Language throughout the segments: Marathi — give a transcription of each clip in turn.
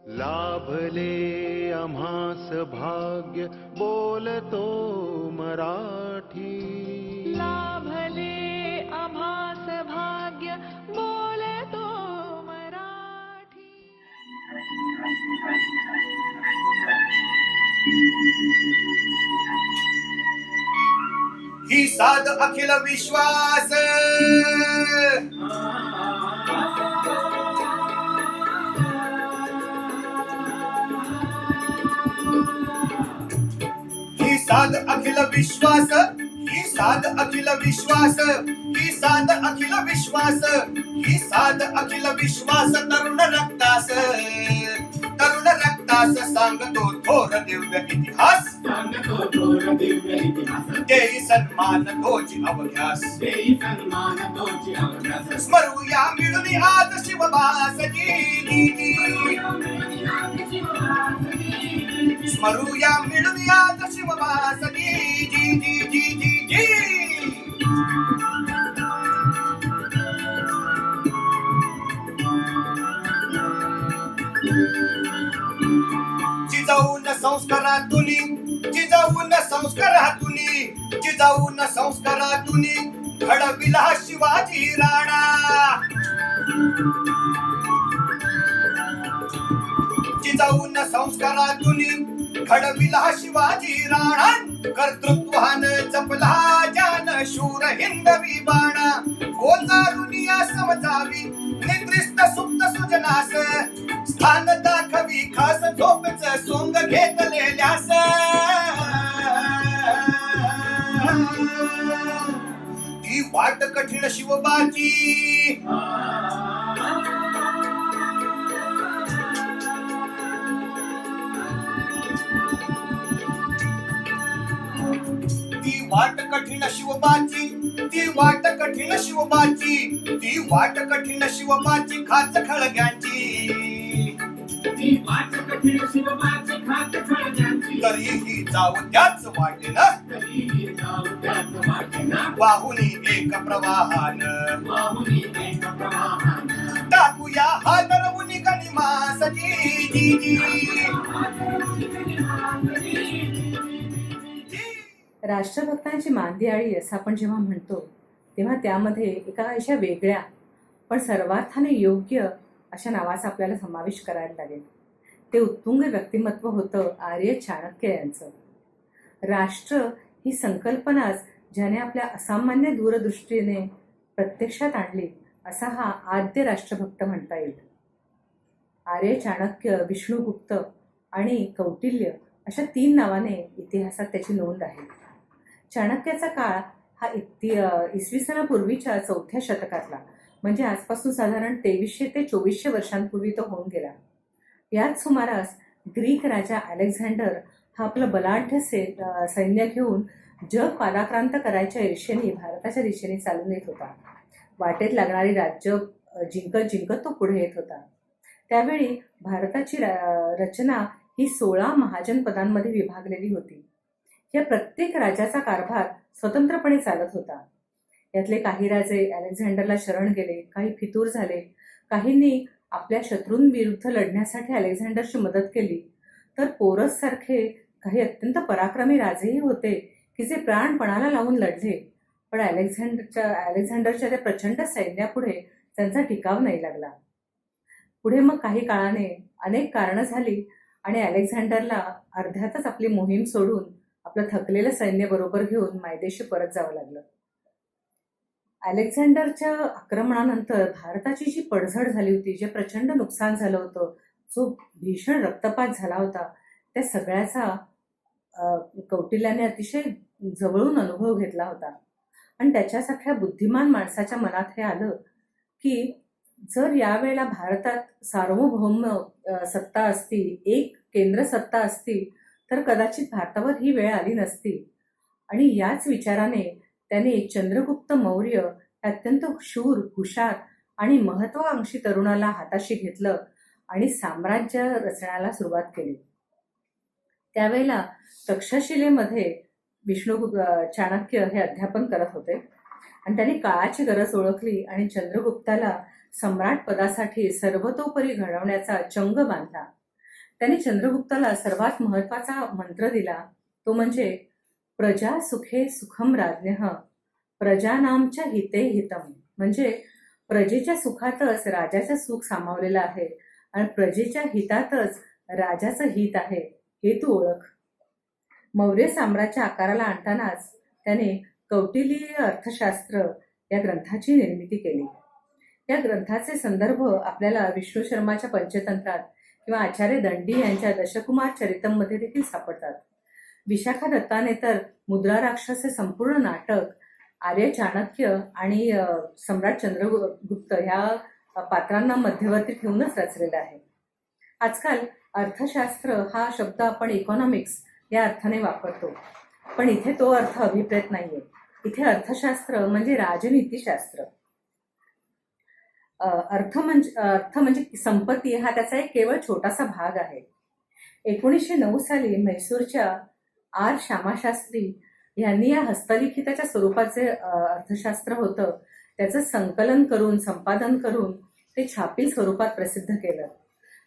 लाभले आम्हास भाग्य बोलतो मराठी. लाभले आम्हास भाग्य बोलतो मराठी. ही साध अखिल विश्वास ही साध अखिल विश्वास ही साध अखिल विश्वास ही साध अखिल विश्वास ही साध अखिल विश्वास तरुण रक्तास सांगतो थोर दिव्य इतिहास देई सन्मान तोची अवघ्यास स्मरूया मिळून आज शिवबासजी स्मरूया मिळून आज शिवबासजी जी जी जी जी जी. जिजाऊन संस्कारातून घडविला शिवाजी राणा. जिजाऊन संस्कारातून घडविला शिवाजी राणा. कर्तृत्वान जपला जान शूर हिंदवी बाणा. गोंजारुनिया समजावी निद्रिस्त सुप्त सुजनास स्थान दाखवी खास झोपेच सोंग घेतलेल्यास. ही वाट कठीण शिवबाची ती वाट कठीण शिवबाची ती वाट कठीण शिवबाची ती वाट कठीण शिवबाची खाच खळग्यांची. ती वाट कठीण शिवबाची खाच खळग्यांची. तरीही जाऊ त्याच वाटेन तरीही जाऊ त्याच वाटेन. वाहुनी एक प्रवाहान वाहुनी एक प्रवाहान. टाकूया हादरवुनी गनिमासजी जी जी. राष्ट्रभक्तांची मांदियाळी असं आपण जेव्हा म्हणतो तेव्हा त्यामध्ये एका अशा वेगळ्या पण सर्वार्थाने योग्य अशा नावाचा आपल्याला समावेश करायला लागेल. ते उत्तुंग व्यक्तिमत्व होतं आर्य चाणक्य यांचं. राष्ट्र ही संकल्पनाच ज्याने आपल्या असामान्य दूरदृष्टीने प्रत्यक्षात आणली असा हा आद्य राष्ट्रभक्त म्हणता येईल. आर्य चाणक्य, विष्णुगुप्त आणि कौटिल्य अशा 3 नावाने इतिहासात त्याची नोंद आहे. चाणक्याचा काळ हा इसवी सनापूर्वीच्या 4थ्या शतकातला, म्हणजे आजपासून साधारण 2300 ते 2400 वर्षांपूर्वी तो होऊन गेला. याच सुमारास ग्रीक राजा अलेक्झांडर हा आपलं बलाढ्य सैन्य घेऊन जग पादाक्रांत करायच्या ईर्षेने भारताच्या दिशेने चालून येत होता. वाटेत लागणारी राज्य जिंकत तो पुढे येत होता. त्यावेळी भारताची रचना ही 16 महाजनपदांमध्ये विभागलेली होती. या प्रत्येक राजाचा कारभार स्वतंत्रपणे चालत होता. यातले काही राजे अलेक्झांडरला शरण गेले, काही फितूर झाले, काहींनी आपल्या शत्रूंविरुद्ध लढण्यासाठी अलेक्झांडरची मदत केली, तर पोरस सारखे काही अत्यंत पराक्रमी राजेही होते की जे प्राणपणाला लावून लढले. पण अलेक्झांडरच्या त्या प्रचंड सैन्यापुढे त्यांचा टिकाव नाही लागला. पुढे मग काही काळाने अनेक कारणं झाली आणि अलेक्झांडरला अर्ध्यातच आपली मोहीम सोडून आपलं थकलेलं सैन्य बरोबर घेऊन मायदेशी परत जावं लागलं. अलेक्झांडरच्या आक्रमणानंतर भारताची जी पडझड झाली होती, जे प्रचंड नुकसान झालं होतं, जो भीषण रक्तपात झाला होता, त्या सगळ्याचा कौटिल्याने अतिशय जवळून अनुभव घेतला होता. आणि त्याच्यासारख्या बुद्धिमान माणसाच्या मनात हे आलं की जर यावेळेला भारतात सार्वभौम सत्ता असती, एक केंद्र सत्ता असती, तर कदाचित भारतावर ही वेळ आली नसती. आणि याच विचाराने त्याने चंद्रगुप्त मौर्य अत्यंत शूर, हुशार आणि महत्वाकांक्षी तरुणाला हाताशी घेतलं आणि साम्राज्य रचण्याला सुरुवात केली. त्यावेळेला तक्षशिलेमध्ये चाणक्य हे अध्यापन करत होते आणि त्यांनी काळाची गरज ओळखली आणि चंद्रगुप्ताला सम्राट पदासाठी सर्वतोपरी घडवण्याचा चंग बांधला. त्याने चंद्रगुप्ताला सर्वात महत्वाचा मंत्र दिला, तो म्हणजे प्रजा सुखे सुखम राज्ञः प्रजानामच्या हिते हितम. म्हणजे प्रजेच्या सुखातच राजाचं सुख सामावलेलं आहे आणि प्रजेच्या हितातच राजाचं हित आहे, हे तू ओळख. मौर्य साम्राज्य आकाराला आणतानाच त्याने कौटिल्य अर्थशास्त्र या ग्रंथाची निर्मिती केली. या ग्रंथाचे संदर्भ आपल्याला विष्णू शर्माच्या पंचतंत्रात किंवा आचार्य दंडी यांच्या दशकुमार चरितममध्ये देखील सापडतात. विशाखा दत्ताने तर मुद्रा राक्षस हे संपूर्ण नाटक आर्य चाणक्य आणि सम्राट चंद्रगुप्त ह्या पात्रांना मध्यवर्ती ठेवूनच रचलेलं आहे. आजकाल अर्थशास्त्र हा शब्द आपण इकॉनॉमिक्स या अर्थाने वापरतो, पण इथे तो अर्थ अभिप्रेत नाहीये. इथे अर्थशास्त्र म्हणजे राजनीतीशास्त्र. अर्थ म्हणजे संपत्ती हा त्याचा एक केवळ छोटासा भाग आहे. 1909 साली म्हैसूरच्या आर श्यामाशास्त्री यांनी या हस्तलिखिताच्या स्वरूपाचे अर्थशास्त्र होतं त्याचं संकलन करून संपादन करून ते छापील स्वरूपात प्रसिद्ध केलं.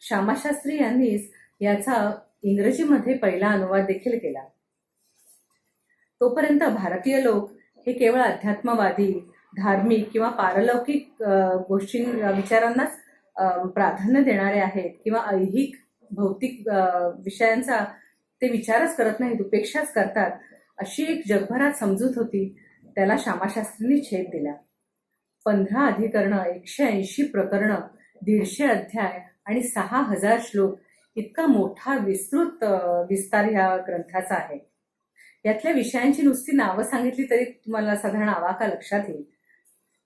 श्यामाशास्त्री यांनीच याचा इंग्रजीमध्ये पहिला अनुवाद देखील केला. तोपर्यंत भारतीय लोक हे केवळ अध्यात्मवादी, धार्मिक किंवा पारलौकिक गोष्टी विचारांनाच प्राधान्य देणारे आहेत किंवा ऐहिक भौतिक विषयांचा ते विचारच करत नाहीत, उपेक्षाच करतात, अशी एक जगभरात समजूत होती. त्याला श्यामाशास्त्रींनी छेद दिला. 15 अधिकरण, 180 प्रकरण, 150 अध्याय आणि 6000 श्लोक इतका मोठा विस्तृत विस्तार ह्या ग्रंथाचा आहे. यातल्या विषयांची नुसती नावं सांगितली तरी तुम्हाला साधारण आवाका लक्षात येईल.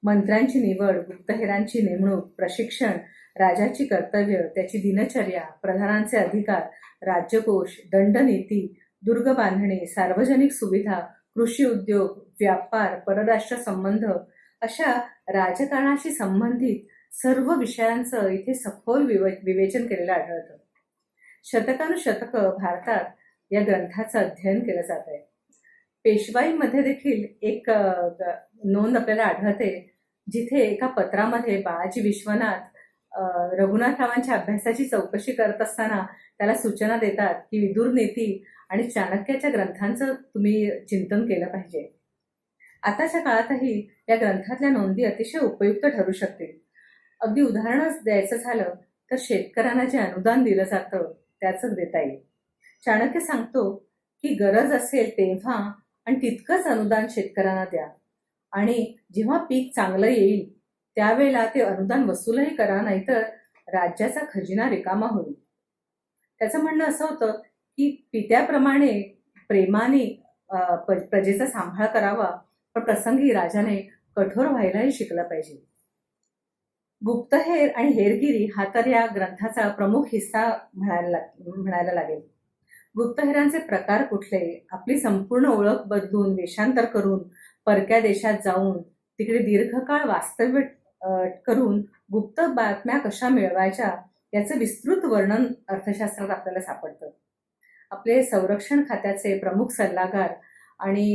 मंत्र्यांची निवड, गुप्तहेरांची नेमणूक, प्रशिक्षण, राजाची कर्तव्य, त्याची दिनचर्या, प्रधानांचे अधिकार, राज्यकोष, दंडनीती, दुर्ग बांधणी, सार्वजनिक सुविधा, कृषी उद्योग, व्यापार, परराष्ट्र संबंध अशा राजकारणाशी संबंधित सर्व विषयांचं इथे सखोल विवेचन केलेलं आढळतं. शतकानुशतकं भारतात या ग्रंथाचं अध्ययन केलं जात आहे. पेशवाईमध्ये देखील एक नोंद आपल्याला आढळते, जिथे एका पत्रामध्ये बाळाजी विश्वनाथ रघुनाथरावांच्या अभ्यासाची चौकशी करत असताना त्याला सूचना देतात की विदुर नीती आणि चाणक्याच्या ग्रंथांचं तुम्ही चिंतन केलं पाहिजे. आताच्या काळातही या ग्रंथातल्या नोंदी अतिशय उपयुक्त ठरू शकतील. अगदी उदाहरणच द्यायचं झालं तर शेतकऱ्यांना जे अनुदान दिलं जातं त्याचंच देता येईल. चाणक्य सांगतो की गरज असेल तेव्हा आणि तितकंच अनुदान शेतकऱ्यांना द्या आणि जेव्हा पीक चांगलं येईल त्यावेळेला ते अनुदान वसूलही करा, नाहीतर राज्याचा खजिना रिकामा होईल. त्याचं म्हणणं असं होतं की पित्याप्रमाणे प्रेमाने प्रजेचा सांभाळ करावा, पण प्रसंगी राजाने कठोर व्हायलाही शिकलं पाहिजे. गुप्तहेर आणि हेरगिरी हा तर या ग्रंथाचा प्रमुख हिस्सा म्हणायला लागेल. गुप्तहेरांचे प्रकार कुठले, आपली संपूर्ण ओळख बदलून वेषांतर करून परक्या देशात जाऊन तिकडे दीर्घकाळ वास्तव्य करून गुप्त बातम्या कशा मिळवायच्या याचं विस्तृत वर्णन अर्थशास्त्रात आपल्याला सापडतं. आपले संरक्षण खात्याचे प्रमुख सल्लागार आणि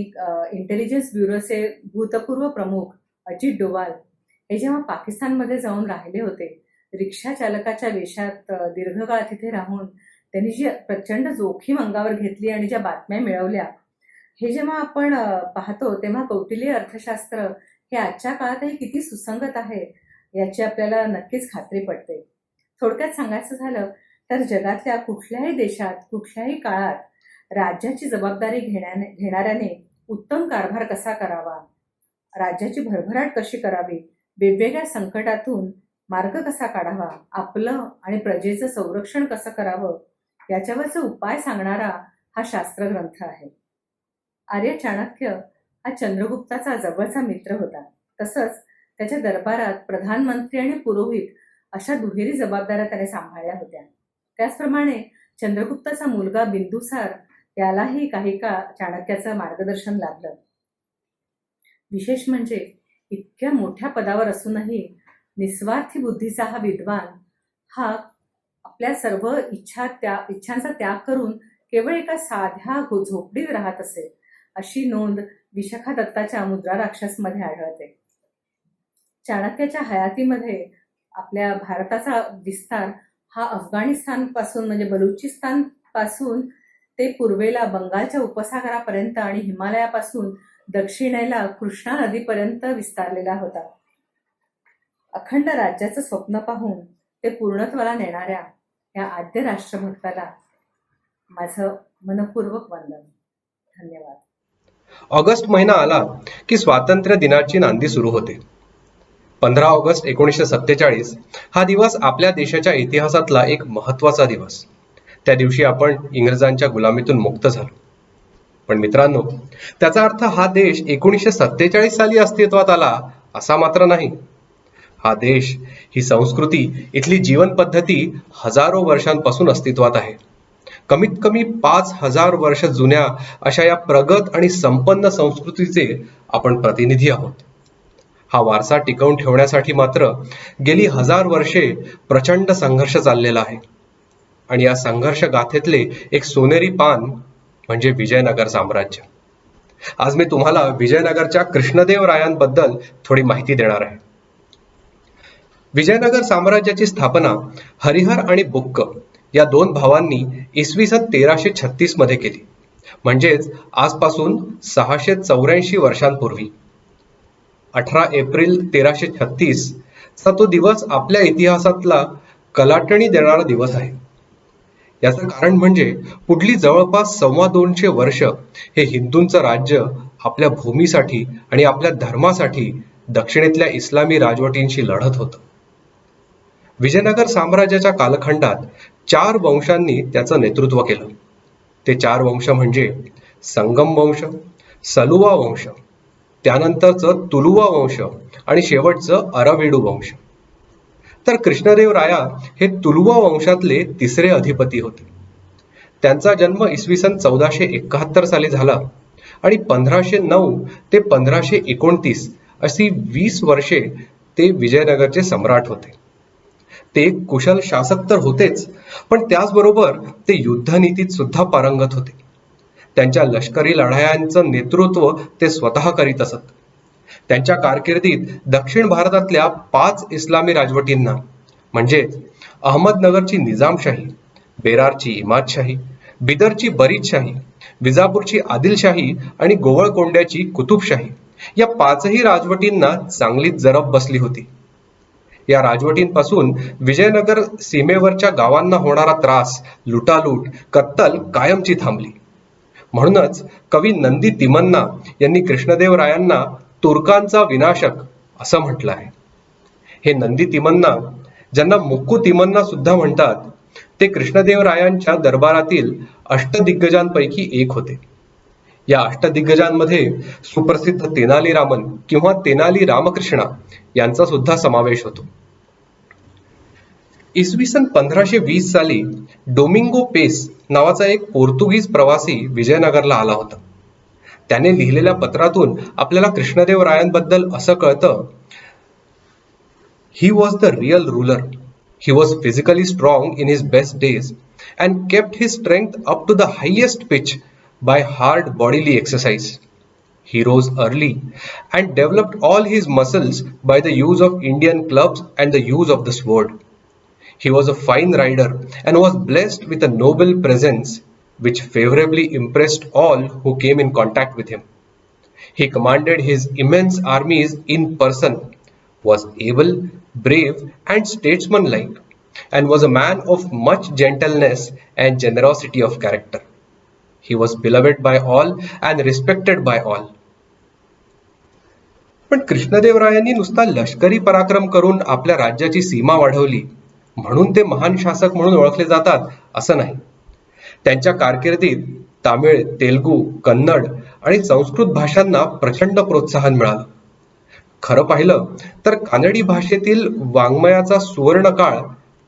इंटेलिजन्स ब्युरोचे भूतपूर्व प्रमुख अजित डोवाल हे जेव्हा पाकिस्तानमध्ये जाऊन राहिले होते, रिक्षा चालकाच्या वेशात दीर्घकाळ तिथे राहून त्यांनी जी प्रचंड जोखीम अंगावर घेतली आणि ज्या बातम्या मिळवल्या, हे जेव्हा आपण पाहतो तेव्हा कौटिल्य अर्थशास्त्र हे आजच्या काळातही किती सुसंगत आहे याची आपल्याला नक्कीच खात्री पडते. थोडक्यात सांगायचं झालं तर जगातल्या कुठल्याही देशात कुठल्याही काळात राज्याची जबाबदारी घेणाऱ्याने उत्तम कारभार कसा करावा, राज्याची भरभराट कशी करावी, वेगवेगळ्या संकटातून मार्ग कसा काढावा, आपलं आणि प्रजेचं संरक्षण कसं करावं याच्यावरचा उपाय सांगणारा हा शास्त्र ग्रंथ आहे. आर्य चाणक्य हा चंद्रगुप्ताचा जवळचा मित्र होता. तसंच त्याच्या दरबारात प्रधानमंत्री आणि पुरोहित अशा दुहेरी जबाबदाऱ्या त्याने सांभाळल्या होत्या. त्याचप्रमाणे चंद्रगुप्ताचा मुलगा बिंदुसार यालाही काही काळ चाणक्याचं मार्गदर्शन लाभलं. विशेष म्हणजे इतक्या मोठ्या पदावर असूनही निस्वार्थी बुद्धीचा हा विद्वान हा आपल्या सर्व इच्छांचा त्याग करून केवळ एका साध्या झोपडीत राहत असे, अशी नोंद विशाखा दत्ताच्या मुद्रा राक्षसमध्ये आढळते. चाणक्याच्या हयातीमध्ये आपल्या भारताचा विस्तार हा अफगाणिस्तान पासून म्हणजे बलुचिस्तान पासून ते पूर्वेला बंगालच्या उपसागरापर्यंत आणि हिमालयापासून दक्षिणेला कृष्णा नदीपर्यंत विस्तारलेला होता. अखंड राज्याचं स्वप्न पाहून ते पूर्णत्वाला नेणाऱ्या या आद्य राष्ट्रभक्ताला माझं मनपूर्वक वंदन. धन्यवाद. ऑगस्ट महिना आला की स्वातंत्र्य दिनाची नांदी सुरू होते. 15 ऑगस्ट 1947 हा दिवस आपल्या देशाच्या इतिहासातला एक महत्वाचा दिवस. त्या दिवशी आपण इंग्रजांच्या गुलामीतून मुक्त झालो. पण मित्रांनो, त्याचा अर्थ हा देश 1947 साली अस्तित्वात आला असा मात्र नाही. हा देश, ही संस्कृती, इथली जीवन पद्धती हजारो वर्षांपासून अस्तित्वात आहे. कमीत कमी 5000 वर्ष जुन्या अशा या प्रगत आणि संपन्न संस्कृतीचे आपण प्रतिनिधी आहोत. हा वारसा टिकवून ठेवण्यासाठी मात्र गेली 1000 वर्षे प्रचंड संघर्ष चाललेला आहे. आणि या संघर्ष गाथेतले एक सोनेरी पान म्हणजे विजयनगर साम्राज्य. आज मी तुम्हाला विजयनगरच्या कृष्णदेवरायांबद्दल थोडी माहिती देणार आहे. विजयनगर साम्राज्याची स्थापना हरिहर आणि बुक्क या 2 भावांनी इसवी सन 1336 मध्ये केली, म्हणजेच आजपासून 684 वर्षांपूर्वी. 18 एप्रिल 1336 चा तो दिवस आपल्या इतिहासातला कलाटणी देणारा दिवस आहे. याचं कारण म्हणजे पुढली जवळपास 250 वर्ष हे हिंदूंचं राज्य आपल्या भूमीसाठी आणि आपल्या धर्मासाठी दक्षिणेतल्या इस्लामी राजवटींशी लढत होतं. विजयनगर साम्राज्याच्या कालखंडात 4 वंशांनी त्याचं नेतृत्व केलं. ते 4 वंश म्हणजे संगम वंश, सलुवा वंश, त्यानंतरचं तुलुवा वंश आणि शेवटचं अरविडू वंश. तर कृष्णदेवराया हे तुलुवा वंशातले 3रे अधिपती होते. त्यांचा जन्म इसवी सन 1471 साली झाला आणि 1509 ते 1529 अशी 20 वर्षे ते विजयनगरचे सम्राट होते. ते एक कुशल शासक तर होतेच, पण त्याचबरोबर ते युद्धनीतीत सुद्धा पारंगत होते. त्यांच्या लष्करी लढायांचं नेतृत्व ते स्वतः करीत असत. त्यांच्या कारकिर्दीत दक्षिण भारतातल्या 5 इस्लामी राजवटींना म्हणजेच अहमदनगरची निजामशाही, बेरारची इमादशाही, बिदरची बरीदशाही, विजापूरची आदिलशाही आणि गोवळकोंड्याची कुतुबशाही या 5ही राजवटींना चांगलीच जरब बसली होती. या राजवटींपासून विजयनगर सीमेवरच्या गावांना होणारा त्रास, लुटालूट, कत्तल कायमची थांबली. म्हणूनच कवी नंदी तिमन्ना यांनी कृष्णदेवरायांना तुर्कांचा विनाशक असं म्हटलं आहे. हे नंदी तिमन्ना, ज्यांना मुक्कू तिमन्ना सुद्धा म्हणतात, ते कृष्णदेवरायांच्या दरबारातील अष्टदिग्गजांपैकी एक होते. या अष्टदिग्गजांमध्ये सुप्रसिद्ध तेनाली रामन किंवा तेनाली रामकृष्णा यांचा सुद्धा समावेश होतो. इसवी सन 1520 साली डोमिंगो पेस नावाचा एक पोर्तुगीज प्रवासी विजयनगरला आला होता. त्याने लिहिलेल्या पत्रातून आपल्याला कृष्णदेवरायांबद्दल असं कळतं, he was the real ruler. He was physically strong in his best days and kept his strength up to the highest pitch by hard bodily exercise. He rose early and developed all his muscles by the use of Indian clubs and the use of the sword. He was a fine rider and was blessed with a noble presence which favorably impressed all who came in contact with him. He commanded his immense armies in person, was able, brave and statesmanlike, and was a man of much gentleness and generosity of character. He was beloved by all and respected by all. पण कृष्णदेवरायांनी नुसता लष्करी पराक्रम करून आपल्या राज्याची सीमा वाढवली म्हणून ते महान शासक म्हणून ओळखले जातात असं नाही. त्यांच्या कारकिर्दीत तामिळ, तेलुगू, कन्नड आणि संस्कृत भाषांना प्रचंड प्रोत्साहन मिळालं. खरं पाहिलं तर कानडी भाषेतील वाङ्मयाचा सुवर्ण काळ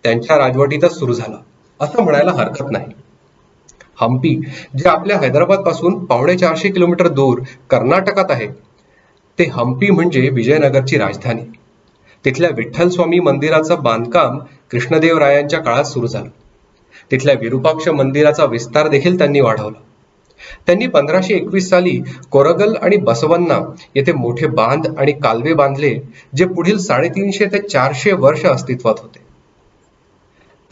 त्यांच्या राजवटीतच सुरू झाला असं म्हणायला हरकत नाही. हम्पी, जे आपल्या हैदराबाद पासून 450 किलोमीटर दूर कर्नाटकात आहे, ते हम्पी म्हणजे विजयनगरची राजधानी. तिथल्या विठ्ठल स्वामी मंदिराचं बांधकाम कृष्णदेवरायांच्या काळात सुरू झालं. तिथल्या विरूपाक्ष मंदिराचा विस्तार देखील त्यांनी वाढवला. त्यांनी 1521 साली कोरगल आणि बसवन्ना येथे मोठे बांध आणि कालवे बांधले, जे पुढील 350 ते 400 वर्ष अस्तित्वात होते.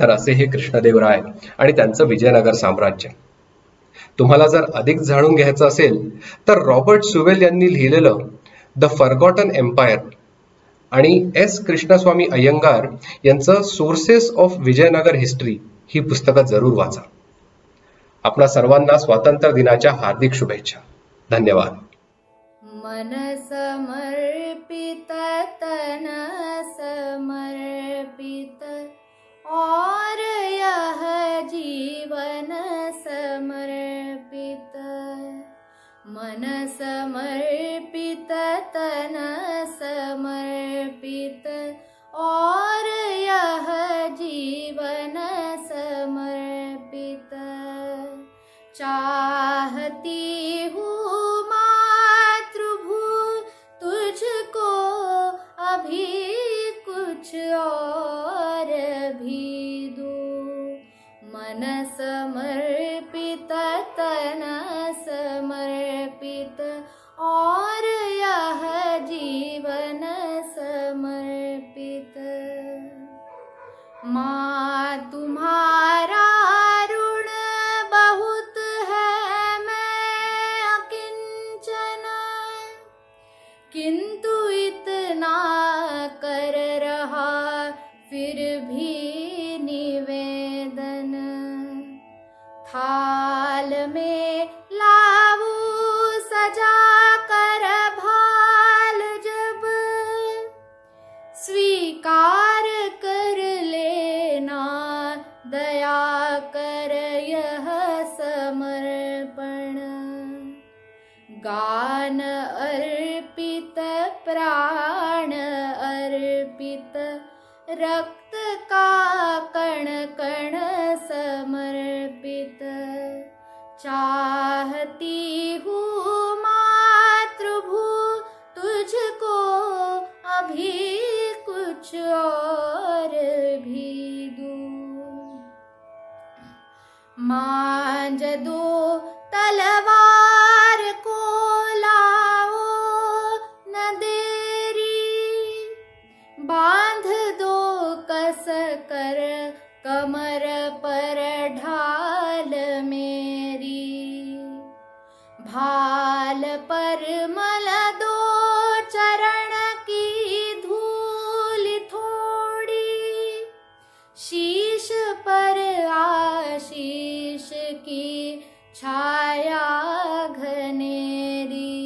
तर असे हे कृष्णदेवराय आणि त्यांचं विजयनगर साम्राज्य. तुम्हाला जर अधिक जाणून घ्यायचं असेल तर रॉबर्ट सुवेल यांनी लिहिलेलं द फॉरगॉटन एम्पायर आणि एस कृष्णस्वामी अय्यंगार यांचं सोर्सेस ऑफ विजयनगर हिस्ट्री ही पुस्तकं जरूर वाचा. आपणा सर्वांना स्वातंत्र्य दिनाच्या हार्दिक शुभेच्छा. धन्यवाद. मन समर्पित तन समर्पित और यह जीवन समर्पित. मन समर्पित तन समर्पित और यह जीवन समर्पित. चाहती हूँ मातृभू तुझको अभी कुछ और भी दूँ. मन समर्पित तन समर्पित और यह जीवन समर्पित. माँ तुम्हारा ऋण बहुत है मैं अकिंचन, किंतु इतना कर रहा फिर भी निवेदन. थाल में लाऊं सजा कर भाल जब, स्वीकार कर लेना दया कर यह समर्पण. गान अर्पित प्राण अर्पित रक्त का कण कण समर्पित. चाहती हूँ मातृभू तुझको अभी कुछ और भी दूँ. मांझ दो तलवार को लाओ न देरी, बांध दो कस कर कमर पर ढाल मेरी. भाल पर मल दो चरण की धूल थोड़ी, शीश पर आशीष की छाया घनेरी.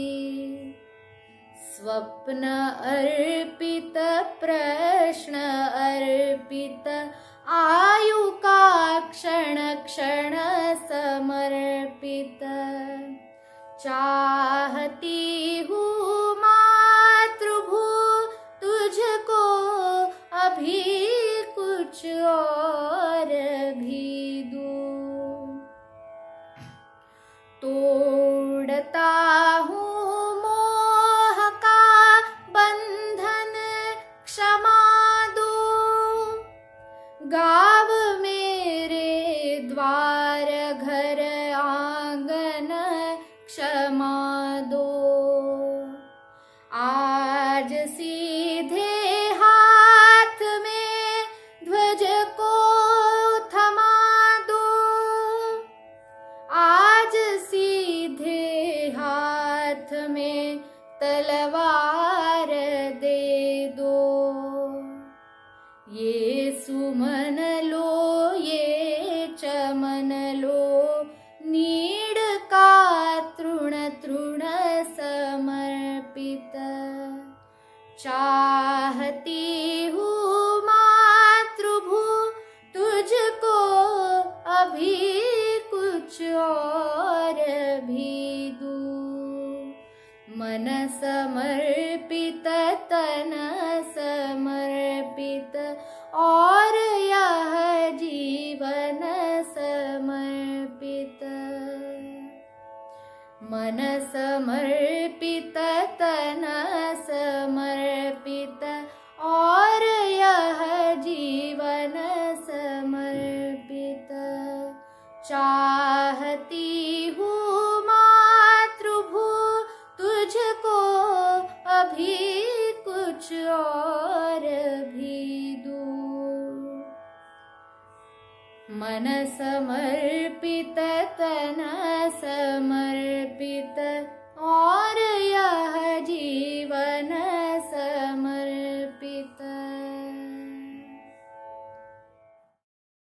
स्वप्न अर्पित प्रश्न अर्पित आयु का क्षण क्षण समर्पित. चाहती हूँ मातृभू तुझको अभी कुछ और भी दूँ. तोड़ता हूँ मोह का बंधन क्षमा दो, गाँव मेरे द्वार घर आंगन क्षमा दो. आज सीधे हाथ में ध्वज को थमा दो, आज सीधे हाथ में तलवार दे दो. ये सुमन लो ये चमन लो, नीड का तृण तृण समर्पित. चाहती हूँ मातृभू तुझको अभी कुछ और भी दूँ. मन समर्पित तन समर्पित और यह जीवन समर्पित. मन समर्पित तन समर्पित और यह जीवन समर्पित. चाहती हूँ मातृभू तुझको अभी कुछ और भी दूँ. समर्पित तन